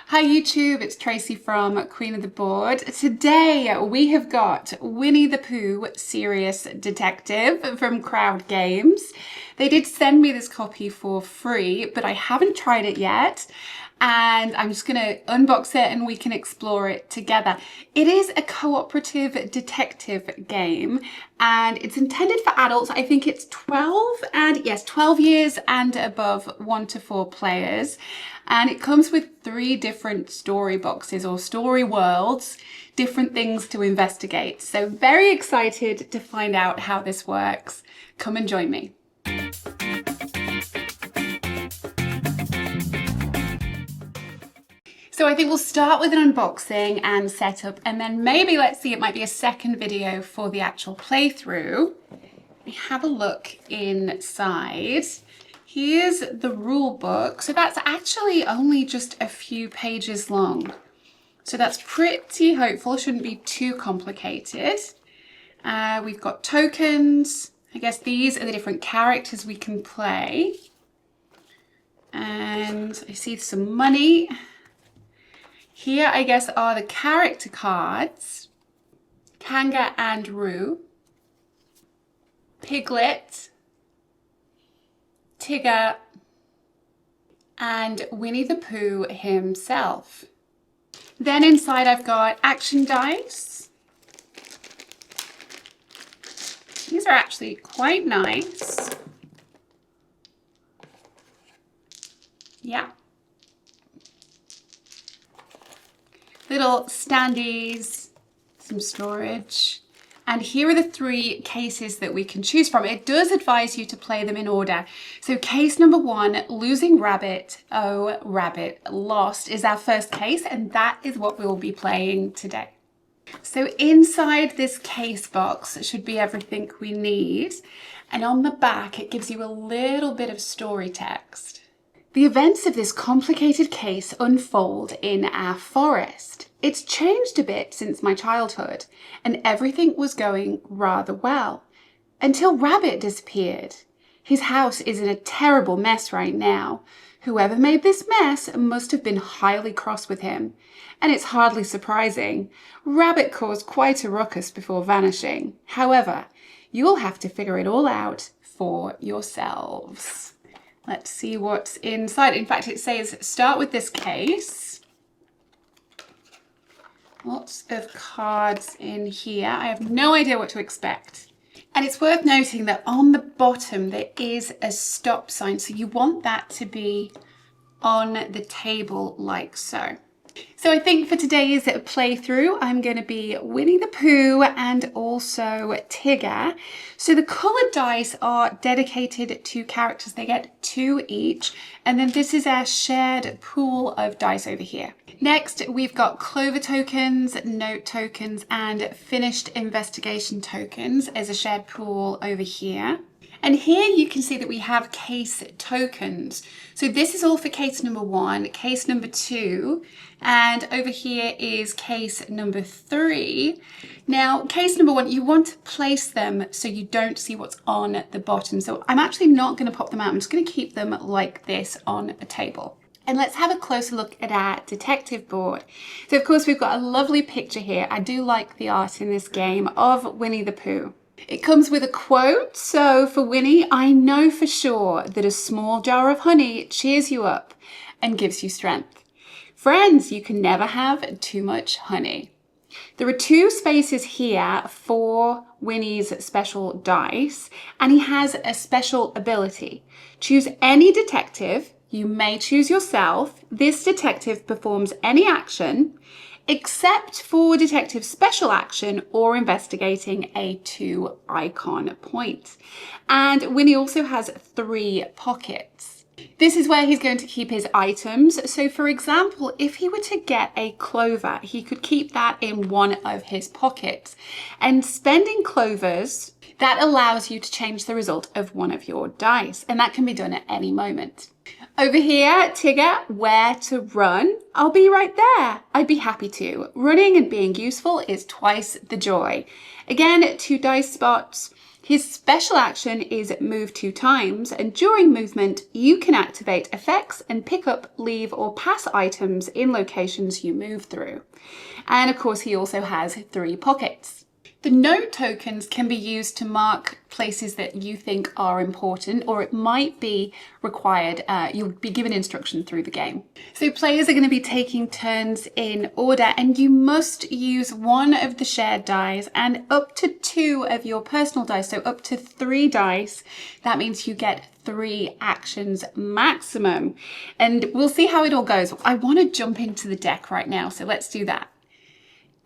Hi YouTube, it's Tracy from Queen of the Board. Today we have got Winnie the Pooh Serious Detective from Crowd Games. They did send me this copy for free, but I haven't tried it yet. And I'm just gonna unbox it and we can explore it together. It is a cooperative detective game and it's intended for adults. I think it's 12 years and above, 1 to 4 players. And it comes with 3 different story boxes or story worlds, different things to investigate. So very excited to find out how this works. Come and join me. So I think we'll start with an unboxing and setup, and then maybe let's see, it might be a second video for the actual playthrough. We have a look inside. Here's the rule book. So that's actually only just a few pages long. So that's pretty hopeful, shouldn't be too complicated. We've got tokens. I guess these are the different characters we can play. And I see some money. Here, I guess, are the character cards. Kanga and Roo. Piglet. Tigger. And Winnie the Pooh himself. Then inside I've got action dice. These are actually quite nice. Yeah. Little standees, some storage. And here are the 3 cases that we can choose from. It does advise you to play them in order. So case number 1, losing rabbit, oh rabbit, lost, is our first case, and that is what we will be playing today. So inside this case box should be everything we need. And on the back, it gives you a little bit of story text. The events of this complicated case unfold in our forest. It's changed a bit since my childhood, and everything was going rather well, until Rabbit disappeared. His house is in a terrible mess right now. Whoever made this mess must have been highly cross with him, and it's hardly surprising. Rabbit caused quite a ruckus before vanishing. However, you'll have to figure it all out for yourselves. Let's see what's inside. In fact, it says start with this case. Lots of cards in here. I have no idea what to expect. And it's worth noting that on the bottom there is a stop sign. So you want that to be on the table like so. So I think for today's playthrough, I'm going to be Winnie the Pooh and also Tigger. So the coloured dice are dedicated to characters. They get 2 each. And then this is our shared pool of dice over here. Next, we've got clover tokens, note tokens, and finished investigation tokens as a shared pool over here. And here you can see that we have case tokens. So this is all for case number 1, case number 2, and over here is case number 3. Now, case number 1, you want to place them so you don't see what's on the bottom. So I'm actually not going to pop them out. I'm just going to keep them like this on a table. And let's have a closer look at our detective board. So of course we've got a lovely picture here. I do like the art in this game of Winnie the Pooh. It comes with a quote. So for Winnie, I know for sure that a small jar of honey cheers you up and gives you strength. Friends, you can never have too much honey. There are 2 spaces here for Winnie's special dice, and he has a special ability. Choose any detective. You may choose yourself. This detective performs any action except for detective special action or investigating a 2 icon point. And Winnie also has 3 pockets. This is where he's going to keep his items. So for example, if he were to get a clover, he could keep that in one of his pockets. And spending clovers, that allows you to change the result of one of your dice, and that can be done at any moment. Over here, Tigger, where to run? I'll be right there. I'd be happy to. Running and being useful is twice the joy. Again, 2 dice spots. His special action is move 2 times, and during movement, you can activate effects and pick up, leave, or pass items in locations you move through. And of course, he also has 3 pockets. The note tokens can be used to mark places that you think are important, or it might be required. You'll be given instruction through the game. So players are going to be taking turns in order, and you must use 1 of the shared dice and up to 2 of your personal dice. So up to 3 dice. That means you get 3 actions maximum. And we'll see how it all goes. I want to jump into the deck right now, so let's do that.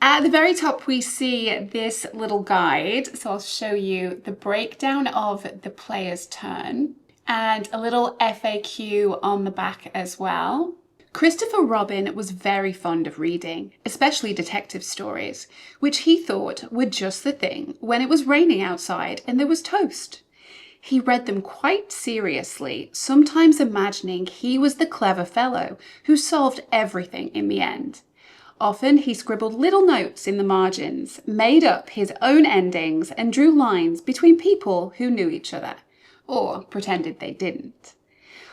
At the very top, we see this little guide. So I'll show you the breakdown of the player's turn and a little FAQ on the back as well. Christopher Robin was very fond of reading, especially detective stories, which he thought were just the thing when it was raining outside and there was toast. He read them quite seriously, sometimes imagining he was the clever fellow who solved everything in the end. Often he scribbled little notes in the margins, made up his own endings, and drew lines between people who knew each other, or pretended they didn't.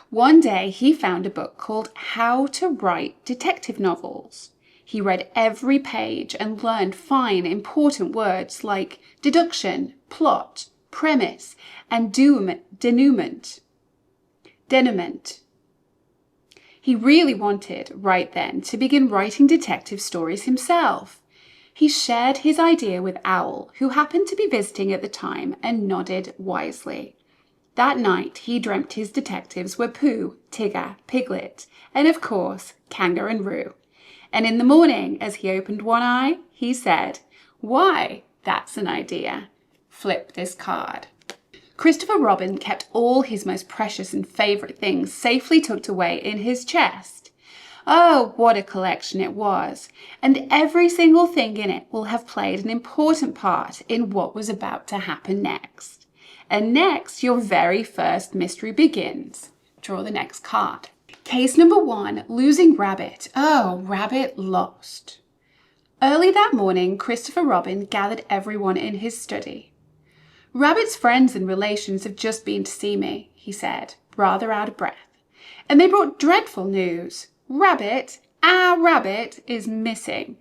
One day he found a book called How to Write Detective Novels. He read every page and learned fine, important words like deduction, plot, premise, and denouement. He really wanted, right then, to begin writing detective stories himself. He shared his idea with Owl, who happened to be visiting at the time, and nodded wisely. That night, he dreamt his detectives were Pooh, Tigger, Piglet, and of course, Kangaroo. And in the morning, as he opened one eye, he said, "Why, that's an idea. Flip this card." Christopher Robin kept all his most precious and favourite things safely tucked away in his chest. Oh, what a collection it was, and every single thing in it will have played an important part in what was about to happen next. And next, your very first mystery begins. Draw the next card. Case number 1, losing Rabbit. Oh, Rabbit lost. Early that morning, Christopher Robin gathered everyone in his study. "Rabbit's friends and relations have just been to see me," he said, rather out of breath. "And they brought dreadful news. Rabbit, our Rabbit, is missing.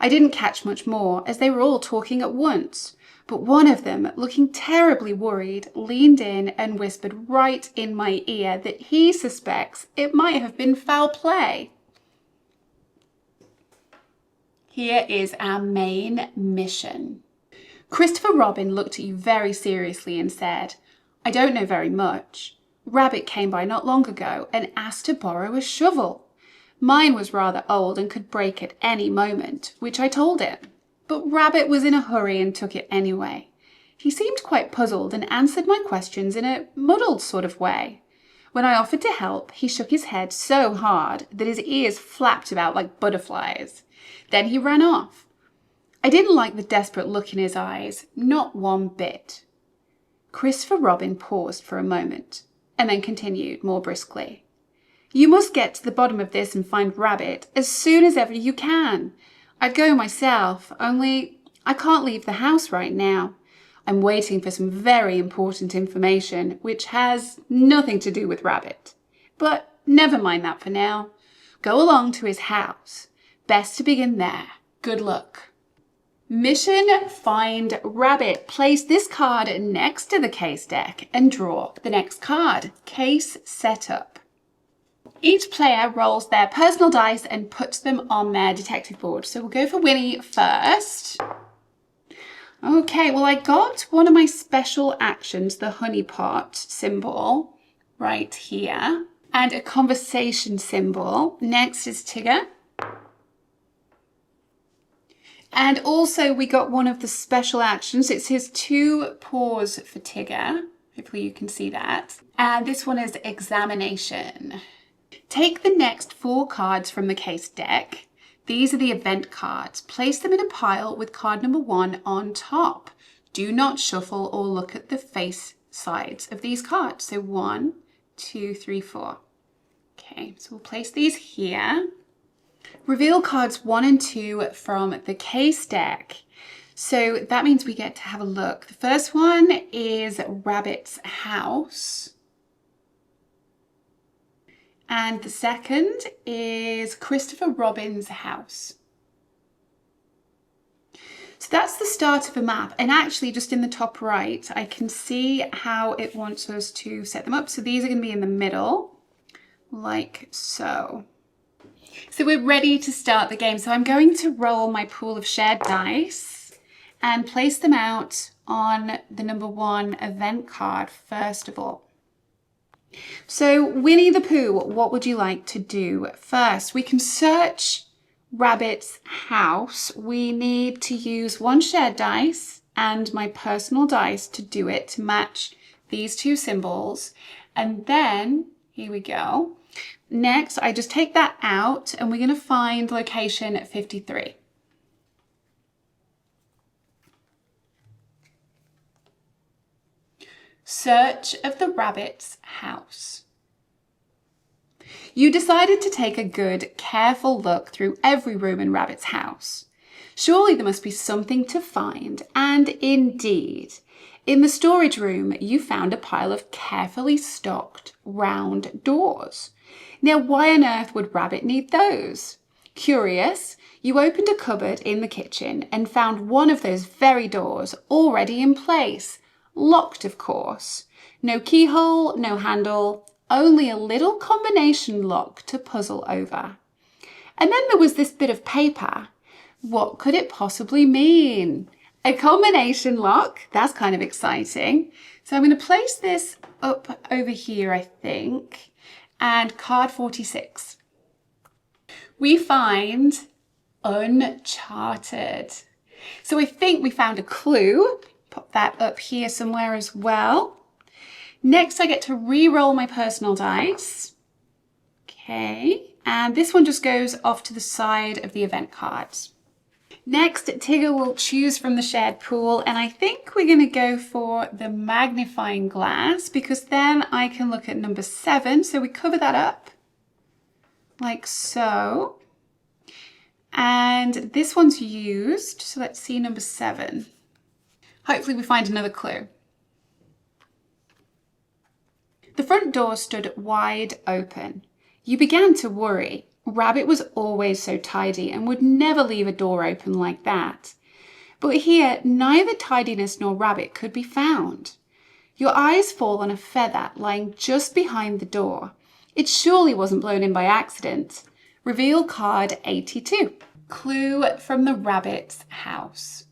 I didn't catch much more, as they were all talking at once. But one of them, looking terribly worried, leaned in and whispered right in my ear that he suspects it might have been foul play." Here is our main mission. Christopher Robin looked at you very seriously and said, "I don't know very much. Rabbit came by not long ago and asked to borrow a shovel. Mine was rather old and could break at any moment, which I told him. But Rabbit was in a hurry and took it anyway. He seemed quite puzzled and answered my questions in a muddled sort of way. When I offered to help, he shook his head so hard that his ears flapped about like butterflies. Then he ran off. I didn't like the desperate look in his eyes, not one bit." Christopher Robin paused for a moment, and then continued more briskly. "You must get to the bottom of this and find Rabbit as soon as ever you can. I'd go myself, only I can't leave the house right now. I'm waiting for some very important information, which has nothing to do with Rabbit. But never mind that for now. Go along to his house. Best to begin there. Good luck." Mission Find Rabbit. Place this card next to the case deck and draw the next card. Case Setup. Each player rolls their personal dice and puts them on their detective board. So we'll go for Winnie first. Okay, well, I got one of my special actions, the honeypot symbol, right here, and a conversation symbol. Next is Tigger. And also we got one of the special actions. It's his 2 paws for Tigger. Hopefully you can see that. And this one is Examination. Take the next 4 cards from the case deck. These are the event cards. Place them in a pile with card number 1 on top. Do not shuffle or look at the face sides of these cards. So 1, 2, 3, 4. Okay, so we'll place these here. Reveal cards 1 and 2 from the case deck. So that means we get to have a look. The first one is Rabbit's house. And the second is Christopher Robin's house. So that's the start of a map. And actually just in the top right, I can see how it wants us to set them up. So these are going to be in the middle, like so. So we're ready to start the game. So I'm going to roll my pool of shared dice and place them out on the number 1 event card first of all. So Winnie the Pooh, what would you like to do first? We can search Rabbit's house. We need to use 1 shared dice and my personal dice to do it, to match these 2 symbols. And then, here we go. Next, I just take that out and we're going to find location 53. Search of the rabbit's house. You decided to take a good, careful look through every room in Rabbit's house. Surely there must be something to find, and indeed, in the storage room you found a pile of carefully stocked round doors. Now why on earth would Rabbit need those? Curious, you opened a cupboard in the kitchen and found one of those very doors already in place. Locked, of course. No keyhole, no handle, only a little combination lock to puzzle over. And then there was this bit of paper. What could it possibly mean? A combination lock? That's kind of exciting. So I'm going to place this up over here, I think, and card 46. We find Uncharted. So I think we found a clue. Pop that up here somewhere as well. Next, I get to re-roll my personal dice. Okay, and this one just goes off to the side of the event cards. Next, Tigger will choose from the shared pool, and I think we're going to go for the magnifying glass because then I can look at number 7. So we cover that up like so. And this one's used, so let's see number 7. Hopefully we find another clue. The front door stood wide open. You began to worry. Rabbit was always so tidy and would never leave a door open like that. But here, neither tidiness nor Rabbit could be found. Your eyes fall on a feather lying just behind the door. It surely wasn't blown in by accident. Reveal card 82. Clue from the rabbit's house.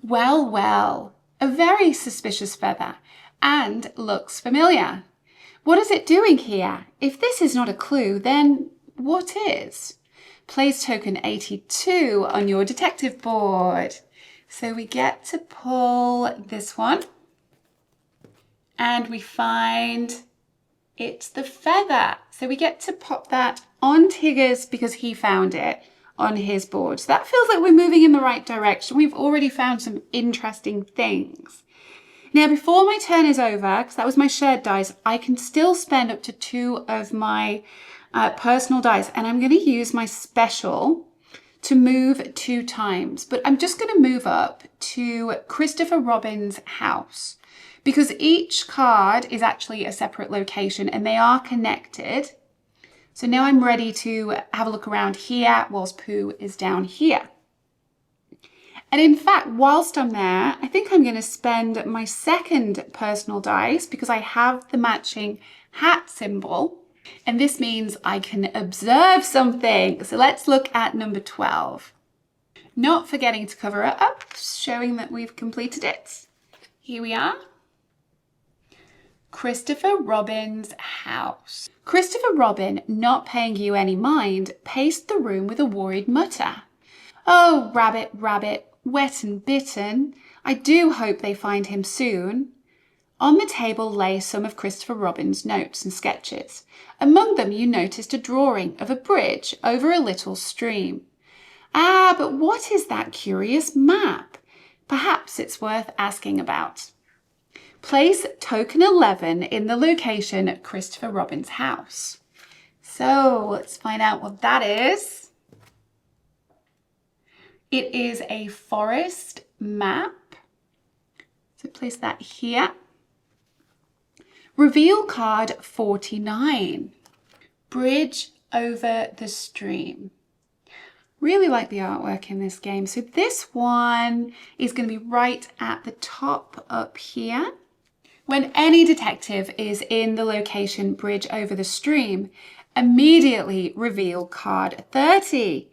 Well, well, a very suspicious feather, and looks familiar. What is it doing here? If this is not a clue, then what is? Place token 82 on your detective board. So we get to pull this one, and we find it's the feather. So we get to pop that on Tigger's because he found it on his board. So that feels like we're moving in the right direction. We've already found some interesting things. Now, before my turn is over, because that was my shared dice, I can still spend up to 2 of my personal dice, and I'm going to use my special to move 2 times. But I'm just going to move up to Christopher Robin's house because each card is actually a separate location and they are connected. So now I'm ready to have a look around here whilst Pooh is down here. And in fact, whilst I'm there, I think I'm going to spend my second personal dice because I have the matching hat symbol. And this means I can observe something. So let's look at number 12. Not forgetting to cover it up, showing that we've completed it. Here we are. Christopher Robin's house. Christopher Robin, not paying you any mind, paced the room with a worried mutter. Oh, Rabbit, Rabbit, wet and bitten. I do hope they find him soon. On the table lay some of Christopher Robin's notes and sketches. Among them you noticed a drawing of a bridge over a little stream. Ah, but what is that curious map? Perhaps it's worth asking about. Place token 11 in the location at Christopher Robin's house. So let's find out what that is. It is a forest map. So place that here. Reveal card 49. Bridge over the stream. Really like the artwork in this game. So this one is going to be right at the top up here. When any detective is in the location bridge over the stream, immediately reveal card 30.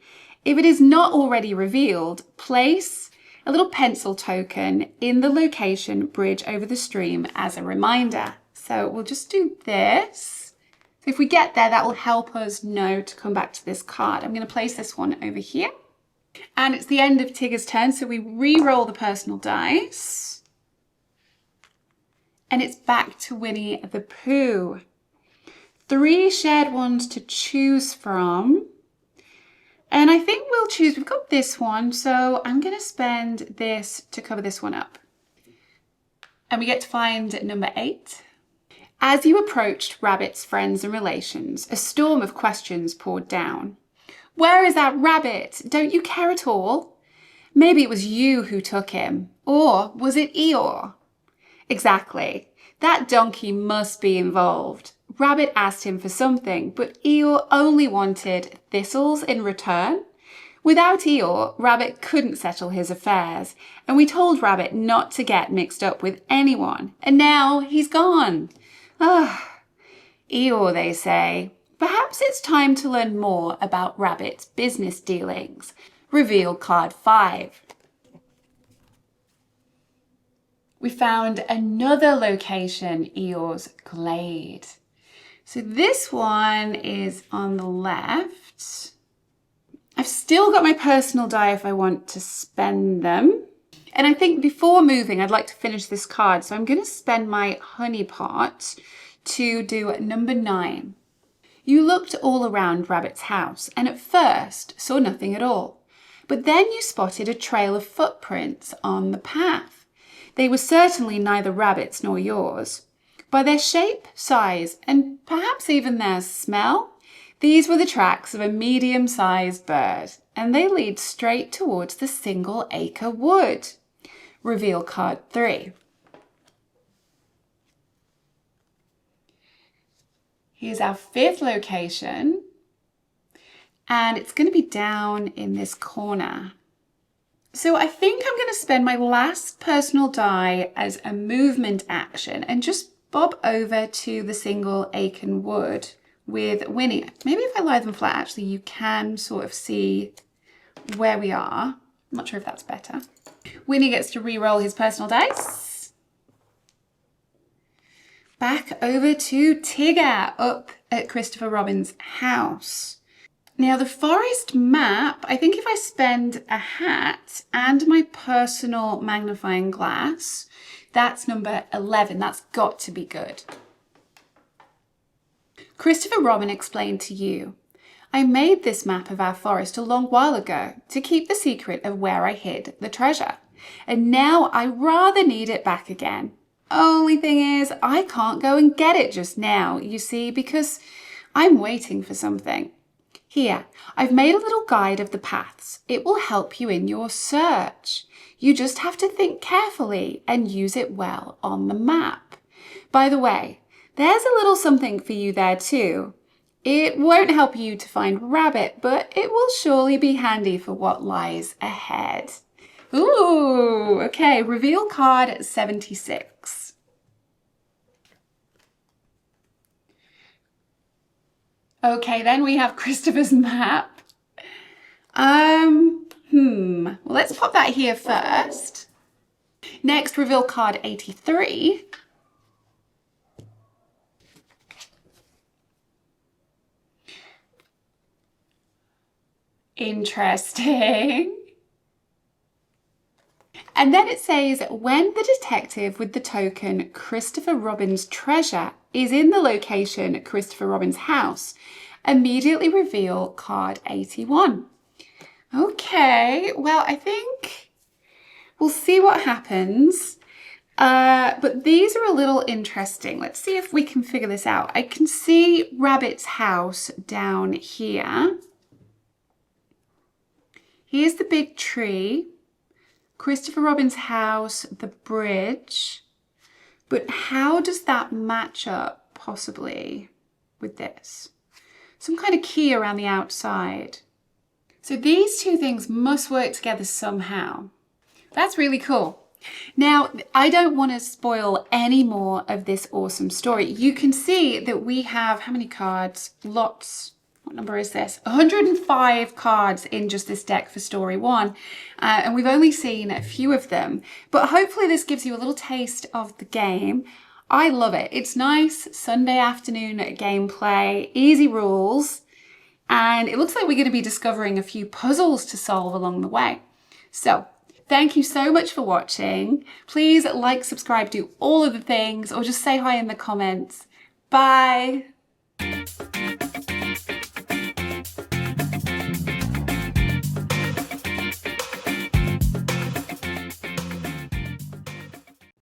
If it is not already revealed, place a little pencil token in the location bridge over the stream as a reminder. So we'll just do this. So if we get there, that will help us know to come back to this card. I'm going to place this one over here. And it's the end of Tigger's turn, so we re-roll the personal dice. And it's back to Winnie the Pooh. 3 shared ones to choose from. And I think we'll choose, we've got this one, so I'm going to spend this to cover this one up. And we get to find number 8. As you approached Rabbit's friends and relations, a storm of questions poured down. Where is that rabbit? Don't you care at all? Maybe it was you who took him. Or was it Eeyore? Exactly. That donkey must be involved. Rabbit asked him for something, but Eeyore only wanted thistles in return. Without Eeyore, Rabbit couldn't settle his affairs, and we told Rabbit not to get mixed up with anyone, and now he's gone. Ah, Eeyore, they say. Perhaps it's time to learn more about Rabbit's business dealings. Reveal card 5. We found another location, Eeyore's glade. So this one is on the left. I've still got my personal die if I want to spend them. And I think before moving, I'd like to finish this card. So I'm going to spend my honey pot to do number 9. You looked all around Rabbit's house and at first saw nothing at all. But then you spotted a trail of footprints on the path. They were certainly neither Rabbit's nor yours. By their shape, size, and perhaps even their smell, these were the tracks of a medium-sized bird, and they lead straight towards the single-acre wood. Reveal card 3. Here's our 5th location, and it's going to be down in this corner. So I think I'm going to spend my last personal die as a movement action and just bob over to the single-acre wood with Winnie. Maybe if I lie them flat, actually, you can sort of see where we are. I'm not sure if that's better. Winnie gets to re-roll his personal dice. Back over to Tigger up at Christopher Robin's house. Now the forest map, I think if I spend a hat and my personal magnifying glass, that's number 11. That's got to be good. Christopher Robin explained to you, I made this map of our forest a long while ago to keep the secret of where I hid the treasure. And now I rather need it back again. Only thing is, I can't go and get it just now, you see, because I'm waiting for something. Here, I've made a little guide of the paths. It will help you in your search. You just have to think carefully and use it well on the map. By the way, there's a little something for you there too. It won't help you to find Rabbit, but it will surely be handy for what lies ahead. Ooh, okay, reveal card 76. Okay, then we have Christopher's map. Well, let's pop that here first. Next, reveal card 83. Interesting. And then it says, when the detective with the token Christopher Robin's treasure is in the location Christopher Robin's house, immediately reveal card 81. Okay, well, I think we'll see what happens. But these are a little interesting. Let's see if we can figure this out. I can see Rabbit's house down here. Here's the big tree. Christopher Robin's house, the bridge. But how does that match up possibly with this? Some kind of key around the outside. So these two things must work together somehow. That's really cool. Now, I don't want to spoil any more of this awesome story. You can see that we have, how many cards? Lots. What number is this? 105 cards in just this deck for story 1. And we've only seen a few of them. But hopefully this gives you a little taste of the game. I love it. It's nice Sunday afternoon gameplay, easy rules. And it looks like we're going to be discovering a few puzzles to solve along the way. So, thank you so much for watching. Please like, subscribe, do all of the things, or just say hi in the comments. Bye!